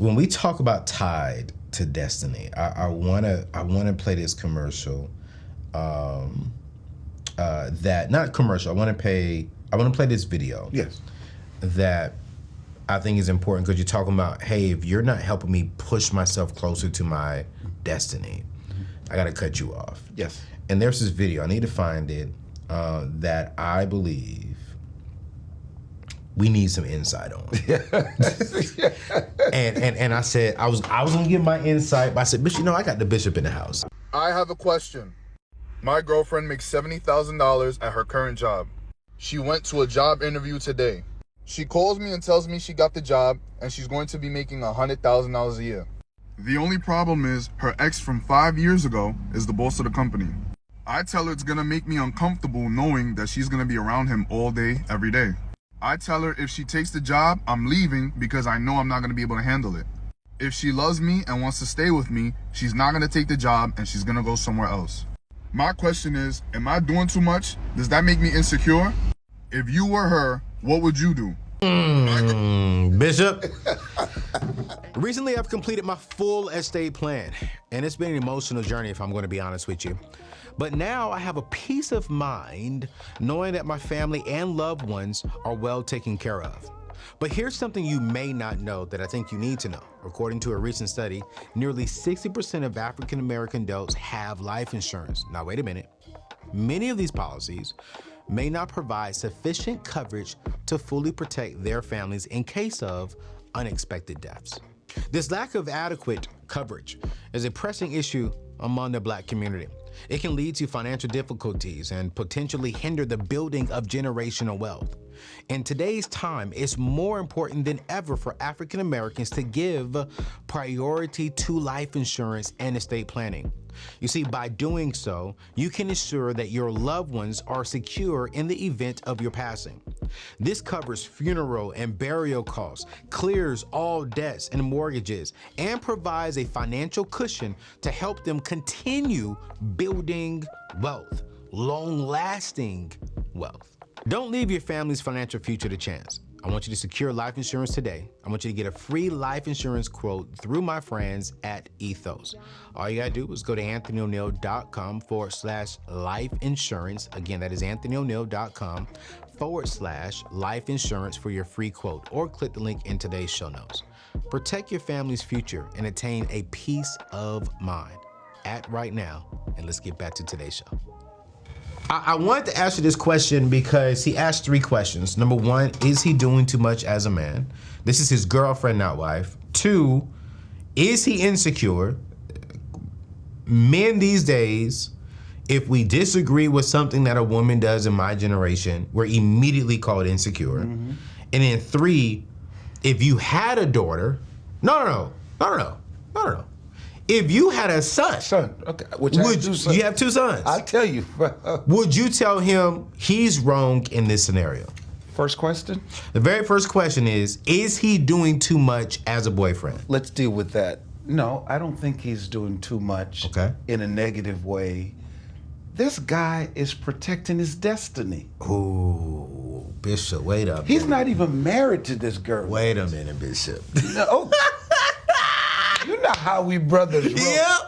when we talk about tied to destiny, I wanna play this commercial. That not commercial. I want to play this video. Yes. That I think is important because you're talking about, hey, if you're not helping me push myself closer to my destiny, I got to cut you off. Yes. And there's this video. I need to find it. That I believe we need some insight on. and I said I was gonna give my insight, but I said, Bishop, I got the bishop in the house. I have a question. My girlfriend makes $70,000 at her current job. She went to a job interview today. She calls me and tells me she got the job and she's going to be making $100,000 a year. The only problem is her ex from 5 years ago is the boss of the company. I tell her it's gonna make me uncomfortable knowing that she's gonna be around him all day, every day. I tell her if she takes the job, I'm leaving because I know I'm not gonna be able to handle it. If she loves me and wants to stay with me, she's not gonna take the job and she's gonna go somewhere else. My question is, am I doing too much? Does that make me insecure? If you were her, what would you do? Bishop. Recently, I've completed my full estate plan, and it's been an emotional journey, if I'm going to be honest with you. But now I have a peace of mind knowing that my family and loved ones are well taken care of. But here's something you may not know that I think you need to know. According to a recent study, nearly 60% of African American adults have life insurance. Now, wait a minute. Many of these policies may not provide sufficient coverage to fully protect their families in case of unexpected deaths. This lack of adequate coverage is a pressing issue among the Black community. It can lead to financial difficulties and potentially hinder the building of generational wealth. In today's time, it's more important than ever for African Americans to give priority to life insurance and estate planning. You see, by doing so, you can ensure that your loved ones are secure in the event of your passing. This covers funeral and burial costs, clears all debts and mortgages, and provides a financial cushion to help them continue building wealth, long-lasting wealth. Don't leave your family's financial future to chance. I want you to secure life insurance today. I want you to get a free life insurance quote through my friends at Ethos. All you gotta do is go to anthonyoneal.com/life insurance. Again, that is anthonyoneal.com/life insurance for your free quote, or click the link in today's show notes. Protect your family's future and attain a peace of mind. Act right now, and let's get back to today's show. I wanted to ask you this question because he asked 3 questions. Number 1, is he doing too much as a man? This is his girlfriend, not wife. 2, is he insecure? Men these days, if we disagree with something that a woman does in my generation, we're immediately called insecure. And then 3, if you had a daughter, no. If you had a son, okay, you have 2 sons. I'll tell you. Would you tell him he's wrong in this scenario? First question? The very first question is he doing too much as a boyfriend? Let's deal with that. No, I don't think he's doing too much in a negative way. This guy is protecting his destiny. Ooh, Bishop, wait up. He's not even married to this girl. Wait a minute, Bishop. No. You know how we brothers roll. Yeah,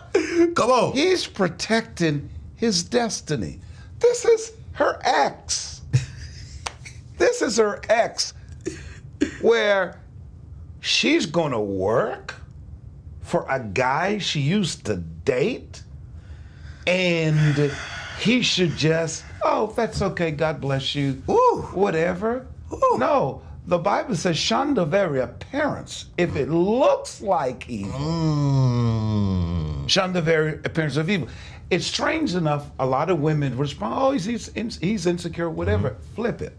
come on. He's protecting his destiny. This is her ex. This is her ex, where she's gonna work for a guy she used to date, and he should just, oh, that's okay, God bless you, Ooh. whatever. Ooh. No. The Bible says, shun the very appearance. If it looks like evil, shun the very appearance of evil. It's strange enough, a lot of women respond, oh, he's insecure, whatever. Flip it.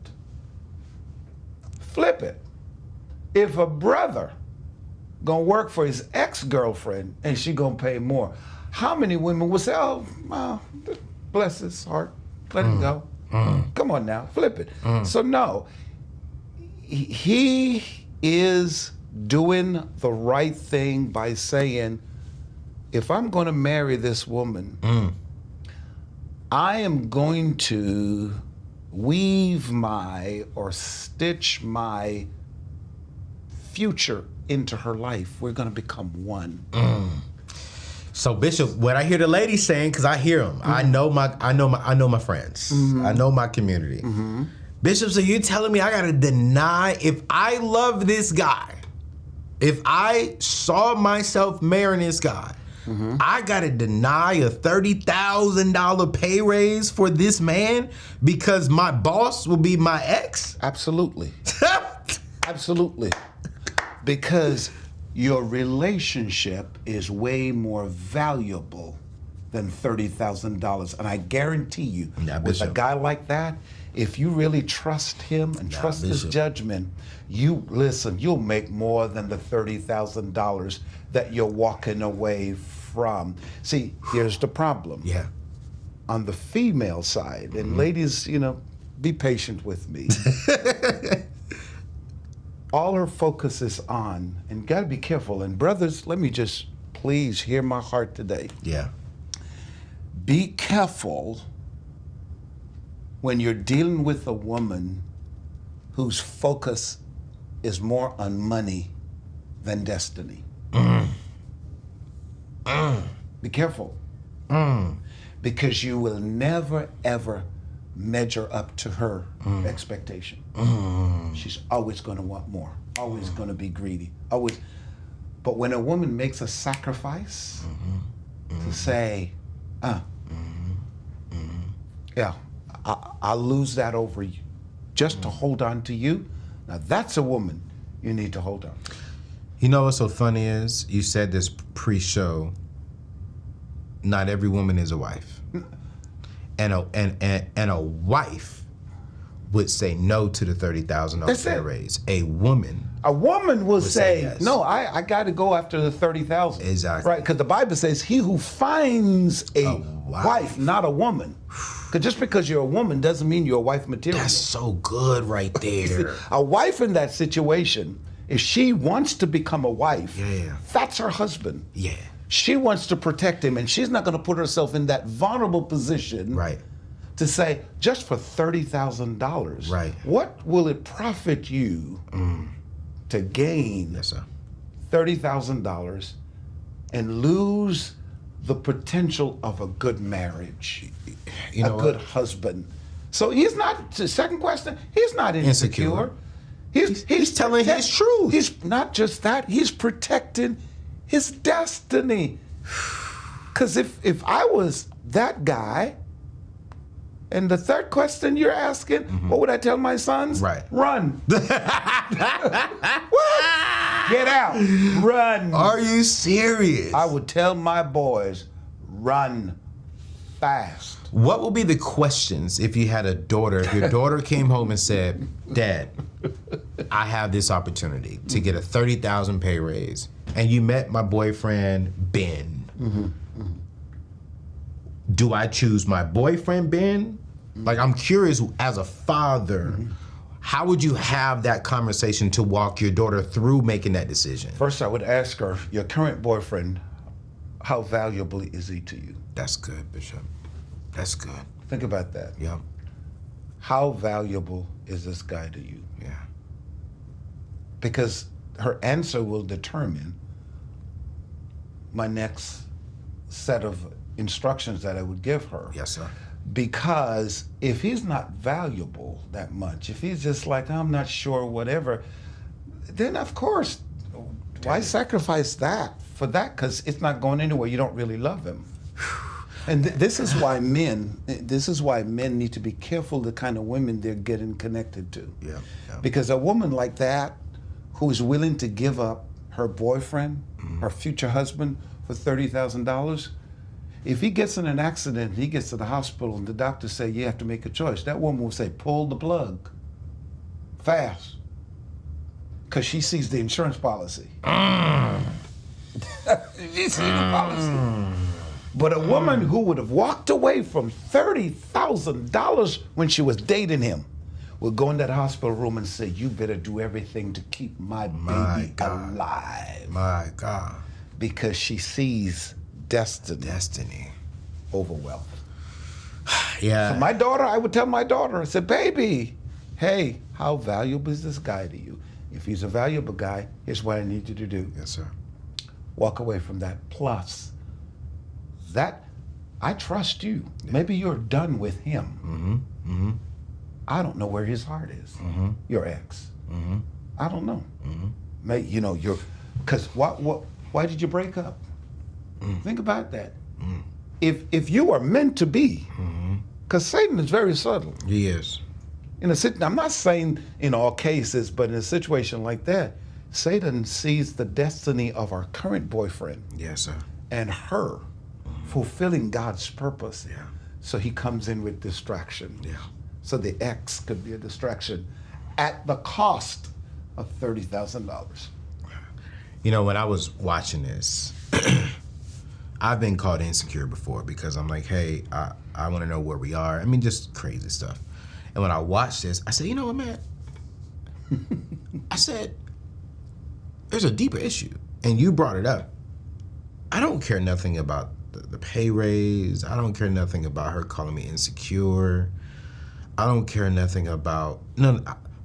Flip it. If a brother gonna work for his ex-girlfriend and she gonna pay more, how many women would say, oh, bless his heart, let him go. Come on now, flip it. So no. He is doing the right thing by saying, if I'm going to marry this woman, I am going to weave or stitch my future into her life. We're going to become one. So Bishop, what I hear the ladies saying, because I hear them, I know my friends, I know my community. Bishop, so you telling me I gotta deny, if I love this guy, if I saw myself marrying this guy, I gotta deny a $30,000 pay raise for this man because my boss will be my ex? Absolutely. Absolutely. Because your relationship is way more valuable than $30,000. And I guarantee you, with a guy like that, if you really trust him and trust his judgment, you'll make more than the $30,000 that you're walking away from. See, here's the problem. Yeah. On the female side, and ladies, be patient with me. All her focus is on, and gotta be careful, and brothers, let me just please hear my heart today. Yeah. Be careful when you're dealing with a woman whose focus is more on money than destiny. Be careful. Because you will never, ever measure up to her expectation. She's always going to want more, always going to be greedy, always. But when a woman makes a sacrifice to say, yeah, I'll lose that over you just to hold on to you, now that's a woman you need to hold on to. You know what's so funny is, you said this pre-show, not every woman is a wife. And a wife would say no to the $30,000 pay raise. A woman will say yes. No, I got to go after the $30,000. Exactly. Right, because the Bible says he who finds a wife, not a woman. Because just because you're a woman doesn't mean you're a wife material. That's so good right there. A wife in that situation, if she wants to become a wife, that's her husband. Yeah. She wants to protect him, and she's not going to put herself in that vulnerable position to say, just for $30,000, what will it profit you to gain $30,000 and lose the potential of a good marriage, a good husband? So he's not, the second question, he's not insecure. He's telling his truth. He's not just that, he's protecting his destiny. Because if I was that guy, and the third question you're asking, what would I tell my sons? Run. What? Get out. Run. Are you serious? I would tell my boys, run fast. What would be the questions if you had a daughter, if your daughter came home and said, Dad, I have this opportunity to get a $30,000 pay raise, and you met my boyfriend, Ben. Do I choose my boyfriend, Ben? Like, I'm curious, as a father, how would you have that conversation to walk your daughter through making that decision? First, I would ask her, your current boyfriend, how valuable is he to you? That's good, Bishop. That's good. Think about that. Yep. How valuable is this guy to you? Yeah. Because her answer will determine my next set of instructions that I would give her. Yes, sir. Because if he's not valuable that much, if he's just like, I'm not sure, whatever, then of course, why sacrifice that for that? Because it's not going anywhere. You don't really love him. And this is why men need to be careful the kind of women they're getting connected to. Yeah. Because a woman like that, who is willing to give up her boyfriend, her future husband, for $30,000, if he gets in an accident, he gets to the hospital, and the doctors say, you have to make a choice, that woman will say, pull the plug, fast, because she sees the insurance policy. She sees the policy. But a woman who would have walked away from $30,000 when she was dating him would go in that hospital room and say, you better do everything to keep my baby alive. My God. Because she sees destiny over wealth. Yeah. So my daughter, I would tell my daughter, I said, baby, hey, how valuable is this guy to you? If he's a valuable guy, here's what I need you to do. Yes, sir. Walk away from that. Plus, that, I trust you. Yeah. Maybe you're done with him. Mm-hmm. Mm-hmm. I don't know where his heart is. Mm-hmm. Your ex. Mm-hmm. I don't know. Mm-hmm. You know, because why did you break up? Mm. Think about that. Mm. If you are meant to be, because Satan is very subtle. He is. I'm not saying in all cases, but in a situation like that, Satan sees the destiny of our current boyfriend. Yes, sir. And her fulfilling God's purpose. Yeah. So he comes in with distraction. Yeah. So the ex could be a distraction at the cost of $30,000. You know, when I was watching this, I've been called insecure before because I'm like, hey, I want to know where we are. I mean, just crazy stuff. And when I watched this, I said, you know what, man? I said, there's a deeper issue. And you brought it up. I don't care nothing about the pay raise. I don't care nothing about her calling me insecure. I don't care nothing about,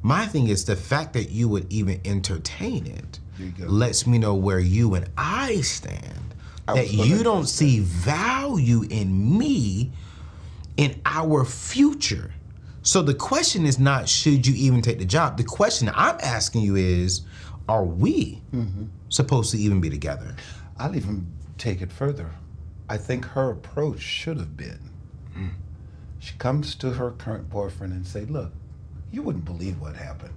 my thing is the fact that you would even entertain it lets me know where you and I stand. That you don't see value in me, in our future. So the question is not, should you even take the job? The question I'm asking you is, are we supposed to even be together? I'll even take it further. I think her approach should have been, she comes to her current boyfriend and say, look, you wouldn't believe what happened.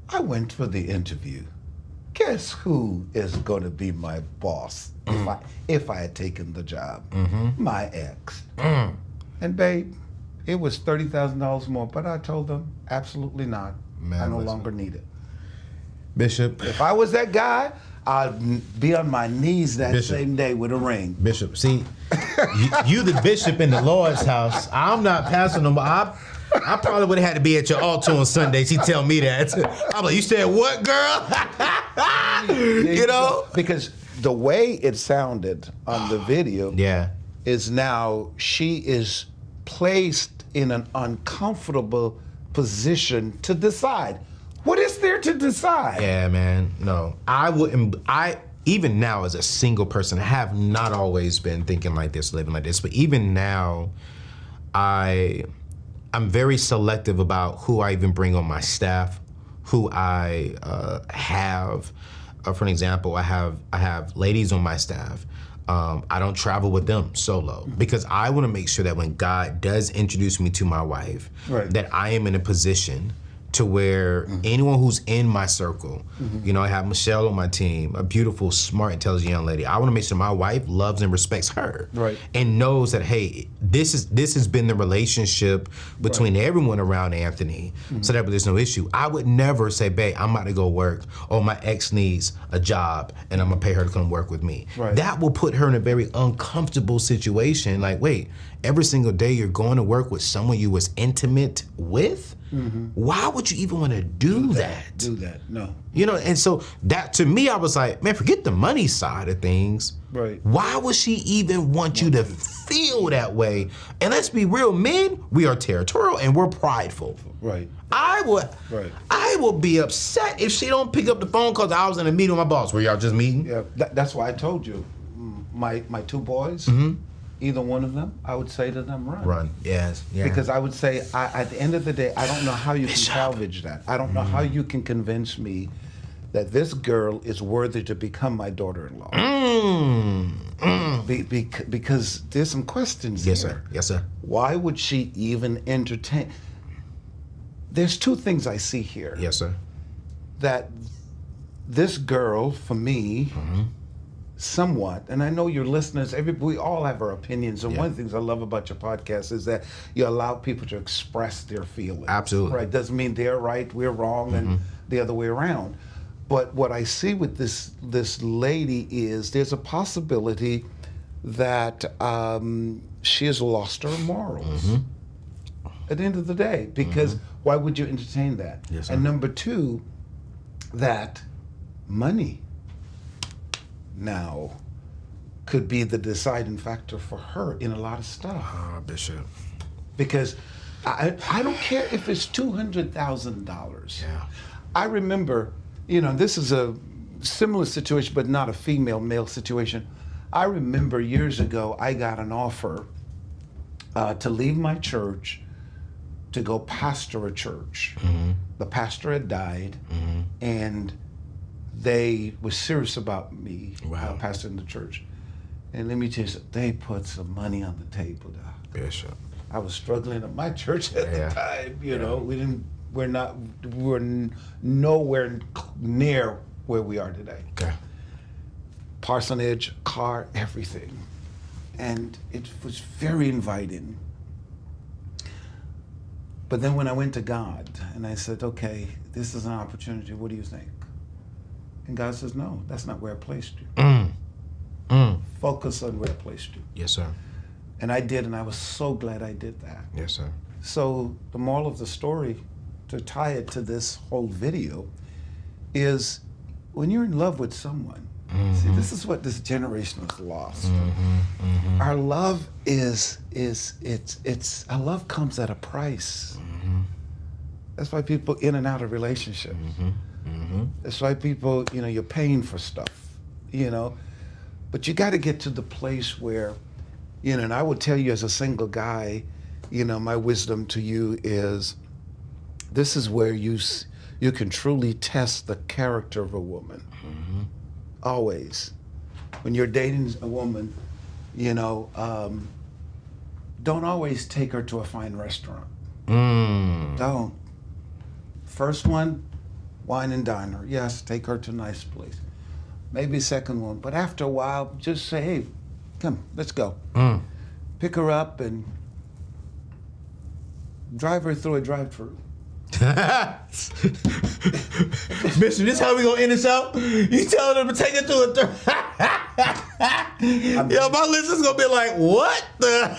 I went for the interview. Guess who is going to be my boss if I had taken the job? My ex. And babe, it was $30,000 more, but I told them, absolutely not. Man, I no longer need it. Bishop. If I was that guy, I'd be on my knees that same day with a ring. Bishop, see, you the bishop in the Lord's house. I'm not pastor no more. I probably would have had to be at your altar on Sunday. She tell me that. I'm like, you said what, girl? You know? Because the way it sounded on the video is now she is placed in an uncomfortable position to decide. What is there to decide? Yeah, man. No. Even now as a single person, I have not always been thinking like this, living like this. But even now, I'm very selective about who I even bring on my staff, who I have. For an example, I have ladies on my staff. I don't travel with them solo because I want to make sure that when God does introduce me to my wife, that I am in a position to where anyone who's in my circle, you know, I have Michelle on my team, a beautiful, smart, intelligent young lady. I want to make sure my wife loves and respects her, and knows that, hey, this has been the relationship between everyone around Anthony, so that there's no issue. I would never say, babe, I'm about to go work, or my ex needs a job, and I'm gonna pay her to come work with me. That will put her in a very uncomfortable situation. Like, wait, every single day you're going to work with someone you was intimate with? Why would you even want to do that? Do that, no. You know, and so that, to me, I was like, man, forget the money side of things. Why would she even want you to feel that way? And let's be real, men, we are territorial and we're prideful. I would be upset if she don't pick up the phone because I was in a meeting with my boss. Were y'all just meeting? Yeah, that's why I told you, my two boys, either one of them, I would say to them, run. Run, yes. Yeah. Because I would say, at the end of the day, I don't know how you can salvage that. I don't know how you can convince me that this girl is worthy to become my daughter-in-law. Because there's some questions here. Yes, sir. Yes, sir. Why would she even entertain? There's two things I see here. Yes, sir. That this girl, for me, somewhat, and I know your listeners, we all have our opinions, and one of the things I love about your podcast is that you allow people to express their feelings. Absolutely. Right, doesn't mean they're right, we're wrong, and the other way around. But what I see with this lady is there's a possibility that she has lost her morals at the end of the day, because why would you entertain that? Yes, sir. And number two, that money now could be the deciding factor for her in a lot of stuff. Bishop. Because I don't care if it's $200,000. I remember, this is a similar situation, but not a female-male situation. I remember years ago, I got an offer to leave my church to go pastor a church. Mm-hmm. The pastor had died, mm-hmm. and they were serious about me pastoring the church. And let me tell you something, they put some money on the table, Doc. Bishop. I was struggling at my church at the time, you know. We're nowhere near where we are today. Okay. Parsonage, car, everything. And it was very inviting. But then when I went to God and I said, okay, this is an opportunity, what do you think? And God says, no, that's not where I placed you. Focus on where I placed you. Yes, sir. And I did, and I was so glad I did that. Yes, sir. So the moral of the story, to tie it to this whole video, is when you're in love with someone, see, this is what this generation has lost. Our love our love comes at a price. That's why people in and out of relationships. That's why people, you're paying for stuff, But you got to get to the place where, and I would tell you as a single guy, my wisdom to you is, this is where you can truly test the character of a woman. Always. When you're dating a woman, don't always take her to a fine restaurant. Don't. First one, wine and dine her. Yes, take her to a nice place. Maybe second one, but after a while, just say, hey, come, let's go. Pick her up and drive her through a drive-thru. Bishop, this how we gonna end this out? You telling them to take it through Yo, my listeners gonna be like, what the?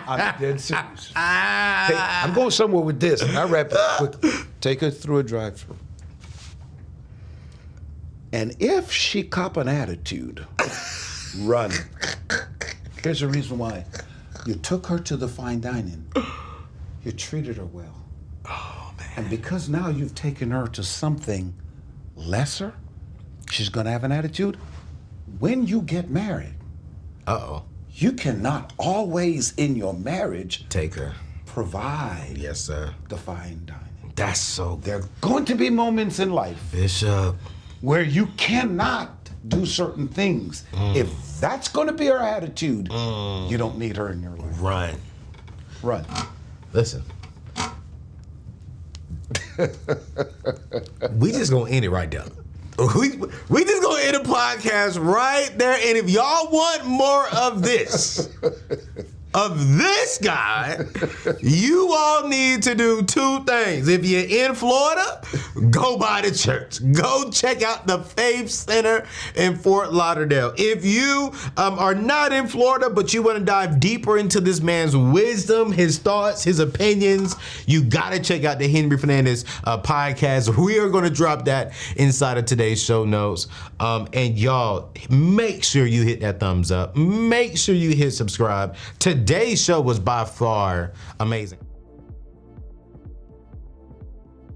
I'm dead serious. I'm going somewhere with this, and I wrap it quickly. Take her through a drive-thru. And if she cop an attitude, run. Here's the reason why. You took her to the fine dining. You treated her well. Oh, man. And because now you've taken her to something lesser, she's going to have an attitude. When you get married, you cannot always in your marriage take her. Provide yes, sir. The fine dining. That's so good. There are going to be moments in life, Bishop, where you cannot do certain things. If that's going to be her attitude, you don't need her in your life. Run. Listen. We just gonna end it right there. We just gonna end the podcast right there. And if y'all want more of this guy, you all need to do two things. If you're in Florida, go by the church. Go check out the Faith Center in Fort Lauderdale. If you are not in Florida, but you want to dive deeper into this man's wisdom, his thoughts, his opinions, you got to check out the Henry Fernandez podcast. We are going to drop that inside of today's show notes. And y'all, make sure you hit that thumbs up. Make sure you hit subscribe. Today's show was by far amazing.